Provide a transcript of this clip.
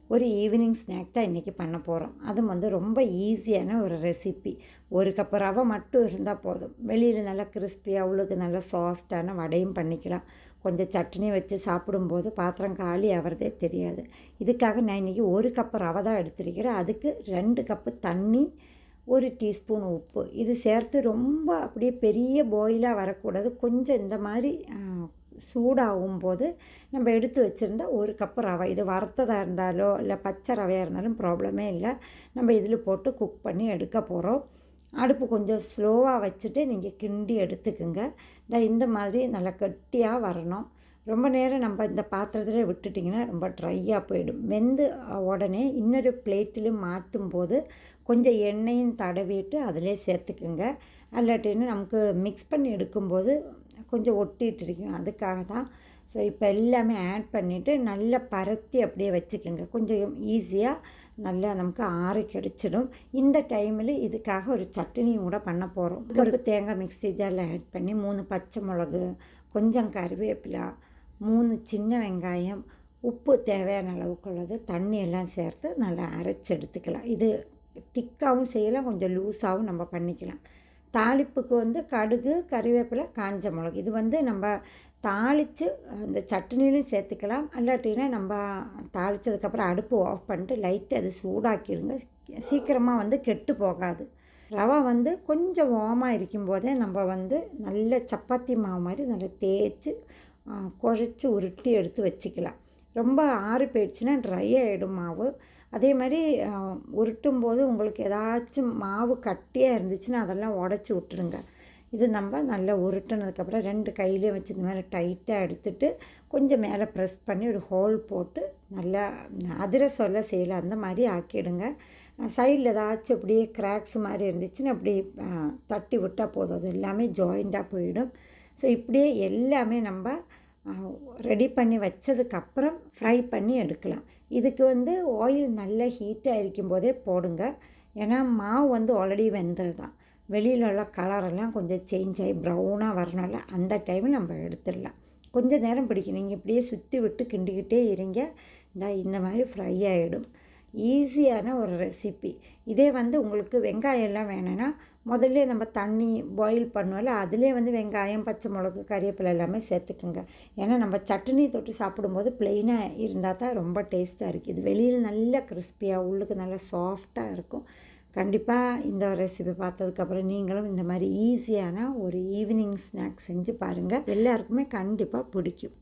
ஒரு evening snack தான் இன்றைக்கி பண்ண போகிறோம். அதுவும் வந்து ரொம்ப ஈஸியான ஒரு ரெசிபி. ஒரு கப்பு ரவை மட்டும் இருந்தால் போதும். வெளியில் நல்லா கிறிஸ்பியாக, உள்ளுக்கு நல்லா சாஃப்டான வடையும் பண்ணிக்கலாம். கொஞ்சம் சட்னி வச்சு சாப்பிடும்போது பாத்திரம் காலி ஆகிறதே தெரியாது. இதுக்காக நான் இன்றைக்கி ஒரு கப்பு ரவை தான் எடுத்திருக்கிறேன். அதுக்கு 2 கப்பு தண்ணி, 1 டீஸ்பூன் உப்பு இது சேர்த்து ரொம்ப அப்படியே பெரிய பாயிலாக வரக்கூடாது. கொஞ்சம் இந்த மாதிரி சூடாகும் போது நம்ம எடுத்து வச்சுருந்தா 1 கப்பு ரவை, இது வறுத்ததாக இருந்தாலோ இல்லை பச்சை ரவையாக இருந்தாலும் ப்ராப்ளமே இல்லை. நம்ம இதில் போட்டு குக் பண்ணி எடுக்க போகிறோம். அடுப்பு கொஞ்சம் ஸ்லோவாக வச்சுட்டு நீங்கள் கிண்டி எடுத்துக்குங்க. இந்த மாதிரி நல்லா கட்டியாக வரணும். ரொம்ப நேரம் நம்ம இந்த பாத்திரத்தில் விட்டுட்டிங்கன்னா ரொம்ப ட்ரையாக போயிடும். வெந்து உடனே இன்னொரு பிளேட்டில் மாற்றும் போது கொஞ்சம் எண்ணெயும் தடவிட்டு அதிலே சேர்த்துக்குங்க. இல்லாட்டின்னு நமக்கு மிக்ஸ் பண்ணி எடுக்கும்போது கொஞ்சம் ஒட்டிகிட்டு இருக்கும். அதுக்காக தான். ஸோ இப்போ எல்லாமே ஆட் பண்ணிவிட்டு நல்லா பரத்தி அப்படியே வச்சுக்கோங்க. கொஞ்சம் ஈஸியாக நல்லா நமக்கு ஆறு கிடச்சிடும். இந்த டைமில் இதுக்காக ஒரு சட்னியும் கூட பண்ண போகிறோம். ஒரு தேங்காய் மிக்ஸி ஜாரில் ஆட் பண்ணி 3 பச்சை மிளகு, கொஞ்சம் கருவேப்பிலை, 3 சின்ன வெங்காயம், உப்பு தேவையான அளவுக்கு உள்ளது, தண்ணி எல்லாம் சேர்த்து நல்லா அரைச்சி எடுத்துக்கலாம். இது திக்காகவும் செய்யலாம், கொஞ்சம் லூஸாகவும் நம்ம பண்ணிக்கலாம். தாளிப்புக்கு வந்து கடுகு, கறிவேப்பிலை, காஞ்ச மிளகு இது வந்து நம்ம தாளித்து அந்த சட்னிலையும் சேர்த்துக்கலாம். இல்லாட்டினா நம்ம தாளித்ததுக்கப்புறம் அடுப்பு ஆஃப் பண்ணிட்டு லைட்டாக அது சூடாக்கிடுங்க. சீக்கிரமாக வந்து கெட்டு போகாது. ரவை வந்து கொஞ்சம் வார்மாக இருக்கும்போதே நம்ம வந்து நல்ல சப்பாத்தி மாவு மாதிரி நல்லா தேய்ச்சி குழச்சி உருட்டி எடுத்து வச்சுக்கலாம். ரொம்ப ஆறி போயிடுச்சுன்னா ட்ரை ஆகிடும் மாவு. அதே மாதிரி உருட்டும் போது உங்களுக்கு ஏதாச்சும் மாவு கட்டியாக இருந்துச்சுன்னா அதெல்லாம் உடச்சி விட்டுருங்க. இது நம்ம நல்லா உருட்டினதுக்கப்புறம் 2 கையிலையும் வச்சு இந்த மாதிரி டைட்டாக எடுத்துகிட்டு கொஞ்சம் மேலே ப்ரெஸ் பண்ணி ஒரு ஹோல் போட்டு நல்லா அதிரசம் செய்யலாம், அந்த மாதிரி ஆக்கிடுங்க. சைடில் ஏதாச்சும் அப்படியே கிராக்ஸ் மாதிரி இருந்துச்சுன்னா அப்படி தட்டி விட்டால் போதும், அது எல்லாமே ஜாயிண்டாக போயிடும். ஸோ இப்படியே எல்லாமே நம்ம ரெடி பண்ணி வச்சதுக்கப்புறம் ஃப்ரை பண்ணி எடுக்கலாம். இதுக்கு வந்து ஆயில் நல்லா ஹீட்டாக இருக்கும்போதே போடுங்க. ஏன்னா மாவு வந்து ஆல்ரெடி வெந்தது தான். வெளியில் உள்ள கலரெல்லாம் கொஞ்சம் சேஞ்ச் ஆகி ப்ரௌனாக வரனால அந்த டைமில் நம்ம எடுத்துடலாம். கொஞ்சம் நேரம் பிடிக்கும். நீங்கள் இப்படியே சுற்றி விட்டு கிண்டிக்கிட்டே இருங்க. இந்த மாதிரி ஃப்ரை ஆகிடும். ஈஸியான ஒரு ரெசிபி. இதே வந்து உங்களுக்கு வெங்காயம் எல்லாம் வேணும்னா முதல்ல நம்ம தண்ணி பாயில் பண்ணுவோம்ல, அதிலே வந்து வெங்காயம், பச்சை மிளகு, கறிவேப்பிலை எல்லாமே சேர்த்துக்குங்க. ஏன்னா நம்ம சட்னி தொட்டு சாப்பிடும்போது ப்ளெயினாக இருந்தால் தான் ரொம்ப டேஸ்ட்டாக இருக்குது. இது வெளியில் நல்லா கிறிஸ்பியாக, உள்ளுக்கு நல்லா சாஃப்டாக இருக்கும். கண்டிப்பாக இந்த ரெசிபி பார்த்ததுக்கப்புறம் நீங்களும் இந்த மாதிரி ஈஸியான ஒரு ஈவினிங் ஸ்நாக்ஸ் செஞ்சு பாருங்கள். எல்லாருக்குமே கண்டிப்பாக பிடிக்கும்.